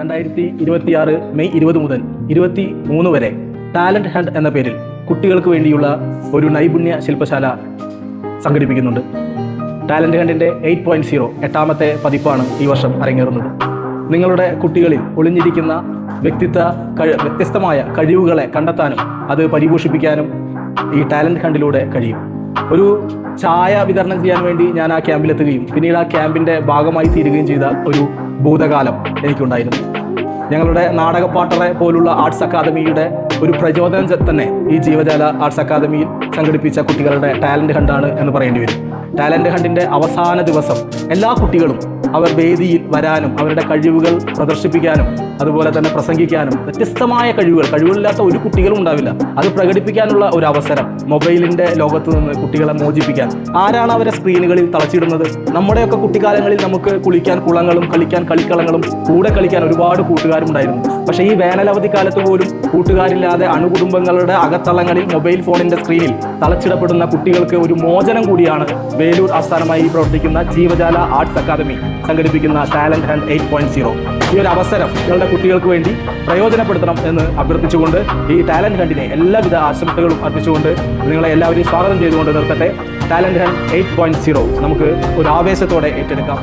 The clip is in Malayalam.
2026 മെയ് 20 മുതൽ 23 വരെ ടാലന്റ് ഹണ്ട് എന്ന പേരിൽ കുട്ടികൾക്ക് വേണ്ടിയുള്ള ഒരു നൈപുണ്യ ശില്പശാല സംഘടിപ്പിക്കുന്നുണ്ട്. ടാലന്റ് ഹണ്ടിൻ്റെ 8.0 എട്ടാമത്തെ പതിപ്പാണ് ഈ വർഷം അരങ്ങേറുന്നത്. നിങ്ങളുടെ കുട്ടികളിൽ ഒളിഞ്ഞിരിക്കുന്ന വ്യത്യസ്തമായ കഴിവുകളെ കണ്ടെത്താനും അത് പരിപോഷിപ്പിക്കാനും ഈ ടാലന്റ് ഹണ്ടിലൂടെ കഴിയും. ഒരു ചായ വിതരണം ചെയ്യാൻ വേണ്ടി ഞാൻ ആ ക്യാമ്പിലെത്തുകയും പിന്നീട് ആ ക്യാമ്പിൻ്റെ ഭാഗമായി തീരുകയും ചെയ്ത ഒരു ഭൂതകാലം എനിക്കുണ്ടായിരുന്നു. ഞങ്ങളുടെ നാടകപ്പാട്ടറെ പോലുള്ള ആർട്സ് അക്കാദമിയുടെ ഒരു പ്രചോദനം തന്നെ ഈ ജീവജാല ആർട്സ് അക്കാദമിയിൽ സംഘടിപ്പിച്ച കുട്ടികളുടെ ടാലന്റ് ഹണ്ടാണ് എന്ന് പറയേണ്ടി വരും. ടാലന്റ് ഹണ്ടിൻ്റെ അവസാന ദിവസം എല്ലാ കുട്ടികളും അവർ വേദിയിൽ വരാനും അവരുടെ കഴിവുകൾ പ്രദർശിപ്പിക്കാനും അതുപോലെ തന്നെ പ്രസംഗിക്കാനും വ്യത്യസ്തമായ കഴിവുകളില്ലാത്ത ഒരു കുട്ടികളും ഉണ്ടാവില്ല. അത് പ്രകടിപ്പിക്കാനുള്ള ഒരു അവസരം മൊബൈലിൻ്റെ ലോകത്ത് നിന്ന് കുട്ടികളെ മോചിപ്പിക്കാൻ. ആരാണ് അവരെ സ്ക്രീനുകളിൽ തളച്ചിടുന്നത്? നമ്മുടെയൊക്കെ കുട്ടിക്കാലങ്ങളിൽ നമുക്ക് കുളിക്കാൻ കുളങ്ങളും കളിക്കാൻ കളിക്കളങ്ങളും കൂടെ കളിക്കാൻ ഒരുപാട് കൂട്ടുകാരുണ്ടായിരുന്നു. പക്ഷേ ഈ വേനലവധി കാലത്ത് പോലും കൂട്ടുകാരില്ലാതെ അണുകുടുംബങ്ങളുടെ അകത്തളങ്ങളിൽ മൊബൈൽ ഫോണിൻ്റെ സ്ക്രീനിൽ തളച്ചിടപ്പെടുന്ന കുട്ടികൾക്ക് ഒരു മോചനം കൂടിയാണ് വേലൂർ ആസ്ഥാനമായി പ്രവർത്തിക്കുന്ന ജീവജാല ആർട്സ് അക്കാദമി സംഘടിപ്പിക്കുന്ന ടാലന്റ് ഹണ്ട് 8.0. ഈ ഒരു അവസരം നിങ്ങളുടെ കുട്ടികൾക്ക് വേണ്ടി പ്രയോജനപ്പെടുത്തണം എന്ന് അഭ്യർത്ഥിച്ചുകൊണ്ട് ഈ ടാലന്റ് ഹണ്ടിനെ എല്ലാവിധ ആശംസകളും അർപ്പിച്ചുകൊണ്ട് നിങ്ങളെ എല്ലാവരെയും സ്വാഗതം ചെയ്തുകൊണ്ട് നിർത്തട്ടെ. ടാലന്റ് ഹണ്ട് 8.0 നമുക്ക് ഒരു ആവേശത്തോടെ ഏറ്റെടുക്കാം.